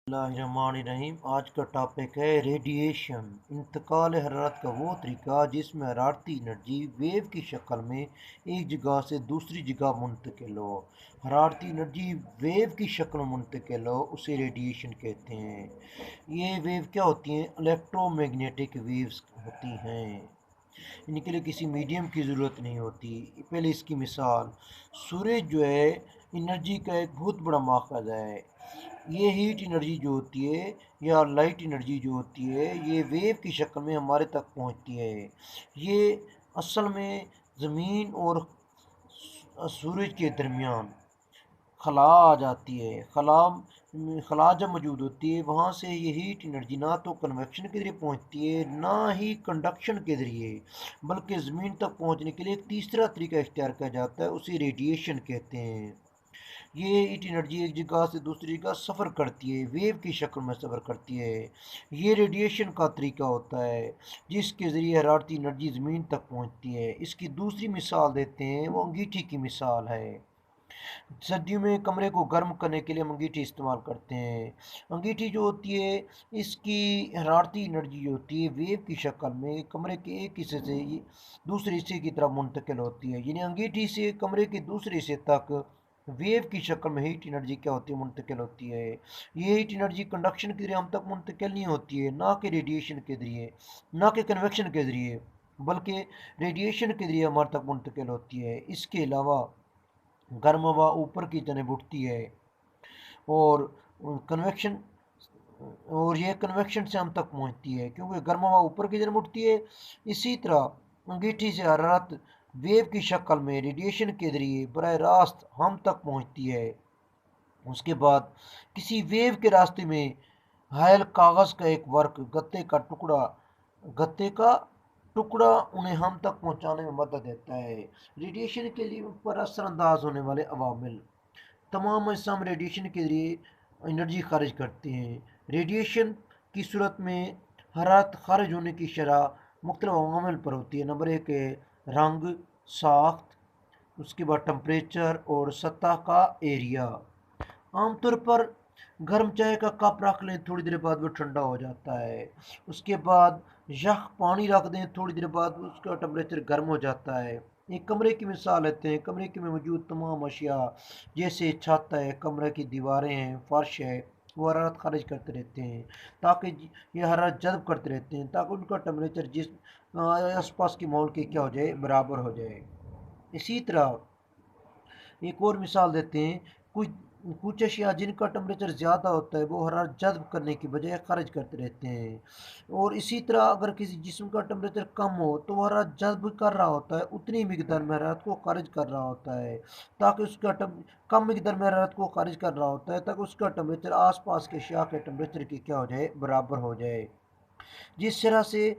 रहीम। आज का टॉपिक है रेडिएशन। इंतकाल हरारत का वो तरीका जिसमें हरारती एनर्जी वेव की शक्ल में एक जगह से दूसरी जगह मुंतकिल हो। हरारती एनर्जी वेव की शक्ल में मुंतकिल हो उसे रेडिएशन कहते हैं। ये वेव क्या होती हैं? इलेक्ट्रोमैग्नेटिक वेव्स होती हैं। इनके लिए किसी मीडियम की ज़रूरत नहीं होती। पहले इसकी मिसाल, सूरज जो है एनर्जी का एक बहुत बड़ा माखज़ है। ये हीट एनर्जी जो होती है या लाइट एनर्जी जो होती है ये वेव की शक्ल में हमारे तक पहुंचती है। ये असल में ज़मीन और सूरज के दरमियान खला आ जाती है। खला जब मौजूद होती है वहाँ से ये हीट एनर्जी ना तो कन्वेक्शन के ज़रिए पहुँचती है ना ही कंडक्शन के ज़रिए, बल्कि ज़मीन तक पहुँचने के लिए एक तीसरा तरीका इख्तियार किया जाता है, उसे रेडिएशन कहते हैं। ये हीट एनर्जी एक जगह से दूसरी जगह सफ़र करती है, वेव की शक्ल में सफ़र करती है। ये रेडिएशन का तरीका होता है जिसके ज़रिए हरारती एनर्जी ज़मीन तक पहुँचती है। इसकी दूसरी मिसाल देते हैं, वो अंगीठी की मिसाल है। सर्दियों में कमरे को गर्म करने के लिए हम अंगीठी इस्तेमाल करते हैं। अंगीठी जो होती है इसकी हरारती एनर्जी जो होती है वेव की शक्ल में कमरे के एक हिस्से से दूसरे हिस्से की तरफ मुंतकिल होती है। यानी अंगीठी से कमरे के दूसरे हिस्से तक वेव की शक्ल में हीट एनर्जी क्या होती है? मुंतकिल होती है। ये हीट एनर्जी कंडक्शन के जरिए हम तक मुंतकिल नहीं होती है, ना कि रेडिएशन के ज़रिए, ना कि कन्वेक्शन के ज़रिए, बल्कि रेडिएशन के ज़रिए हमारे तक मुंतकिल होती है। इसके अलावा गर्म हवा ऊपर की तरफ उठती है और कन्वेक्शन और ये कन्वेक्शन से हम तक पहुंचती है, क्योंकि गर्म हवा ऊपर की तरफ उठती है। इसी तरह अंगीठी से हरारत वेव की शक्ल में रेडिएशन के ज़रिए बराह रास्त हम तक पहुंचती है। उसके बाद किसी वेव के रास्ते में हायल कागज़ का एक वर्क, गत्ते का टुकड़ा उन्हें हम तक पहुंचाने में मदद देता है। रेडिएशन के लिए पर असरअंदाज होने वाले अवामिल, तमाम अजसाम रेडिएशन के लिए एनर्जी खारिज करते हैं। रेडिएशन की सूरत में हरारत खारिज होने की शरह मुख्तलिफ अवामिल पर होती है। नंबर एक है रंग, साख्त, उसके बाद टम्परेचर और सतह का एरिया। आमतौर पर गर्म चाय का कप रख लें, थोड़ी देर बाद वो ठंडा हो जाता है। उसके बाद यख पानी रख दें, थोड़ी देर बाद उसका टेम्परेचर गर्म हो जाता है। एक कमरे की मिसाल लेते हैं। कमरे के में मौजूद तमाम अशिया जैसे छत है, कमरे की दीवारें हैं, फर्श है, वो हरारत खारिज करते रहते हैं ताकि ये हरारत जذب करते रहते हैं ताकि उनका टेम्परेचर जिस आस पास के माहौल के क्या हो जाए, बराबर हो जाए। इसी तरह एक और मिसाल देते हैं। कुछ कुछ अशिया जिनका टेम्परेचर ज़्यादा होता है वो हरारत जذब करने की बजाय खारिज करते रहते हैं। और इसी तरह अगर किसी जिस्म का टेम्परेचर कम हो तो वह हरारत जذब कर रहा होता है, उतनी मिकदार में हरारत को खारिज कर रहा होता है ताकि कम मिकदार में हरारत को खारिज कर रहा होता है ताकि उसका टेम्परेचर आस पास के अशिया के टेम्परेचर की क्या हो जाए, बराबर हो जाए। जिस तरह से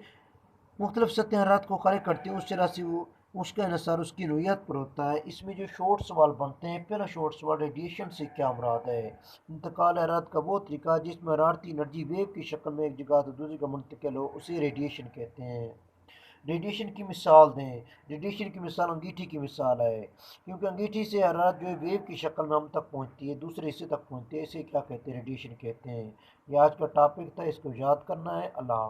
मुख्तलिफ सतह हरारत को खारिज करती हैं उस तरह से वो उसका इन्हसार उसकी नोयत पर होता है। इसमें जो शॉर्ट सवाल बनते हैं, पहला शॉर्ट सवाल, रेडिएशन से क्या मुराद है? इंतकाल हरारत का वो तरीका जिसमें हरारती एनर्जी वेव की शक्ल में एक जगह से दूसरी जगह मुंतकिल हो उसे रेडिएशन कहते हैं। रेडिएशन की मिसाल दें। रेडिएशन की मिसाल अंगीठी की मिसाल है, क्योंकि अंगीठी से हरारत जो है वेव की शक्ल में हम तक पहुंचती है, दूसरे हिस्से तक पहुंचती है, इसे क्या कहते हैं? रेडिएशन कहते हैं। ये आज का टॉपिक था, इसको याद करना है। अल्लाह।